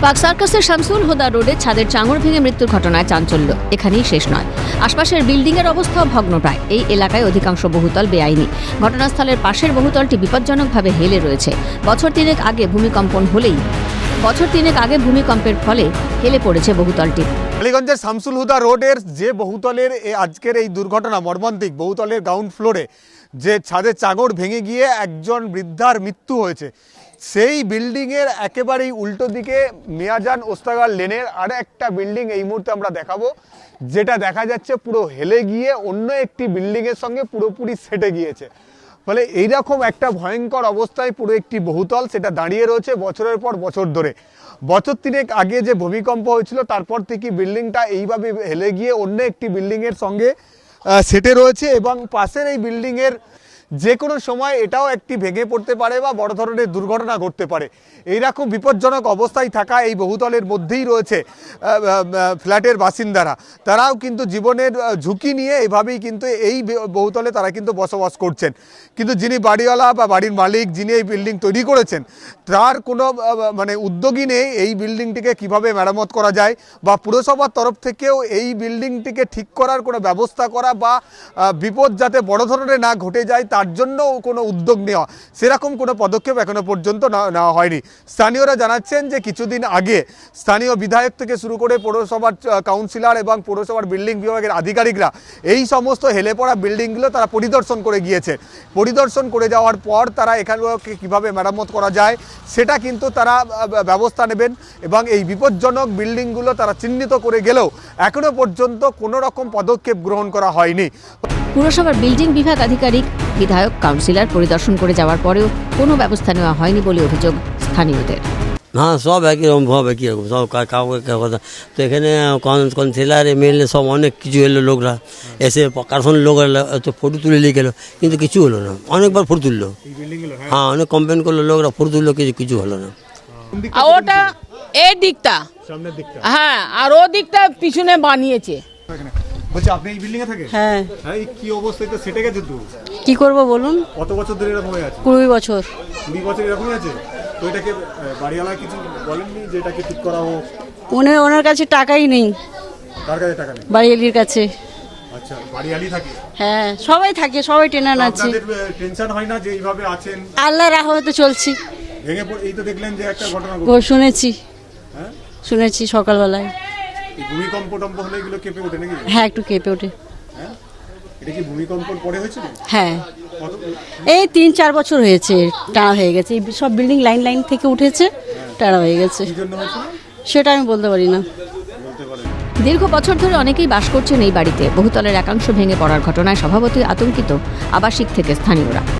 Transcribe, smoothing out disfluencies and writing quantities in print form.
Park সার্কাসের শামসুল হুদা রোডে ছাদের চাঙড় ভেঙে মৃত্যুর ঘটনায় চাঞ্চল্য এখানেই শেষ নয়, আশপাশের বিল্ডিংয়ের অবস্থাও ভগ্নপ্রায়। এই এলাকায় অধিকাংশ বহুতল বেআইনি। ঘটনাস্থলের পাশের বহুতলটি বিপজ্জনকভাবে হেলে রয়েছে। বছর তিনেক আগে ভূমিকম্পের ফলে হেলে পড়েছে বহুতলটি। টালিগঞ্জের শামসুল হুদা রোডের যে বহুতলের আজকের এই দুর্ঘটনা মর্মান্তিক, বহুতলের গ্রাউন্ড ফ্লোরে যে ছাদের চাঙড় ভেঙে গিয়ে একজন বৃদ্ধার মৃত্যু হয়েছে, সেই বিল্ডিংয়ের একেবারেই উল্টো দিকে মিয়াজান ওস্তাগার লেনের আর একটা বিল্ডিং এই মুহূর্তে আমরা দেখাবো, যেটা দেখা যাচ্ছে পুরো হেলে গিয়ে অন্য একটি বিল্ডিংয়ের সঙ্গে পুরোপুরি সেটে গিয়েছে। ফলে এইরকম একটা ভয়ঙ্কর অবস্থায় পুরো একটি বহুতল সেটা দাঁড়িয়ে রয়েছে বছরের পর বছর ধরে। বছর তিনেক আগে যে ভূমিকম্প হয়েছিল তারপর থেকে বিল্ডিংটা এইভাবে হেলে গিয়ে অন্য একটি বিল্ডিংয়ের সঙ্গে সেটে রয়েছে এবং পাশের এই বিল্ডিংয়ের যে কোনো সময় এটাও একটি ভেঙে পড়তে পারে বা বড় ধরনের দুর্ঘটনা ঘটতে পারে। এইরকম বিপজ্জনক অবস্থায় থাকা এই বহুতলের মধ্যেই রয়েছে ফ্ল্যাটের বাসিন্দারা। তারাও কিন্তু জীবনের ঝুঁকি নিয়ে এভাবেই কিন্তু এই বহুতলে তারা কিন্তু বসবাস করছেন। কিন্তু যিনি বাড়িওয়ালা বা বাড়ির মালিক, যিনি এই বিল্ডিং তৈরি করেছেন, তার কোনো উদ্যোগই নেই এই বিল্ডিংটিকে কিভাবে মেরামত করা যায় বা পুরসভার তরফ থেকেও এই বিল্ডিংটিকে ঠিক করার কোনো ব্যবস্থা করা বা বিপদ যাতে বড় ধরনের না ঘটে যায় তার জন্য কোনো উদ্যোগ নেওয়া, সেরকম কোনো পদক্ষেপ এখনো পর্যন্ত নেওয়া হয়নি। স্থানীয়রা জানাচ্ছেন যে কিছুদিন আগে স্থানীয় বিধায়ক থেকে শুরু করে পৌরসভার কাউন্সিলর এবং পৌরসভার বিল্ডিং বিভাগের আধিকারিকরা এই সমস্ত হেলে পড়া বিল্ডিংগুলো তারা পরিদর্শন করে গিয়েছে। পরিদর্শন করে যাওয়ার পর তারা এখানগুলোকে কীভাবে মেরামত করা যায় সেটা কিন্তু তারা ব্যবস্থা নেবেন এবং এই বিপজ্জনক বিল্ডিংগুলো তারা চিহ্নিত করে গেলেও এখনো পর্যন্ত কোনো রকম পদক্ষেপ গ্রহণ করা হয়নি। পুরসভার বিল্ডিং বিভাগ আধিকারিক, বিধায়ক, কাউন্সিলর পরিদর্শন করে যাওয়ার পরেও কোনো ব্যবস্থা নেওয়া হয়নি বলে অভিযোগ স্থানীয়দের। হ্যাঁ, সব একই রকম ভাবে কীরকম সব কাউকে কথা। তো এখানে কাউন্সিলর, এমএলএ সব অনেক কিছু এলো, লোকরা এসে প্রকাশন লোক তো ফটো তুলে নিয়ে গেলো, কিন্তু কিছু হলো না। অনেকবার ফটো তুললো, হ্যাঁ অনেক কমপ্লেন করলো লোকরা, ফটো তুললো, কিছু হলো না। ওটা এই দিকটা, হ্যাঁ, আর ও দিকটা পিছনে বানিয়েছে। বলছি আপনি এই বিল্ডিং এ থাকেন? হ্যাঁ। এই কি অবস্থায় তো সেটে গেছে তো? কি করব বলুন? কত বছর ধরে এরকম হয়ে আছে? 20 বছর। 20 বছর এরকমই আছে? তো এটাকে বাড়িওয়ালা কিছু বলেননি যে এটাকে ঠিক করা হোক? ওনার কাছে টাকাই নেই। কার কাছে টাকা নেই? বাড়িয়ালির কাছে। আচ্ছা, বাড়িওয়ালি থাকে? হ্যাঁ, সবাই থাকে, সবাই টেনান আছে। আপনাদের টেনশন হয় না যে এইভাবে আছেন? আল্লাহর রহমতে চলছি। ভেঙে এই তো দেখলেন যে একটা ঘটনা শুনেছি। হ্যাঁ, শুনেছি সকালবেলায়। ভূমিকম্প টম্প হলে এগুলো কেঁপে ওঠে নাকি? হ্যাঁ, একটু কেঁপে ওঠে। হ্যাঁ, এটা কি ভূমিকম্পর পরে হয়েছিল? হ্যাঁ, এই 3-4 বছর হয়েছে, টানা হয়ে গেছে। সব বিল্ডিং লাইন থেকে উঠেছে, টানা হয়ে গেছে। কি জন্য হয়েছিল সেটা আমি বলতে পারি না। দীর্ঘ বছর ধরে অনেকেই বাস করছেন এই বাড়িতে। বহুতলের একাংশ ভেঙে পড়ার ঘটনায় স্বভাবতই আতঙ্কিত আবাসিক থেকে স্থানীয়রা।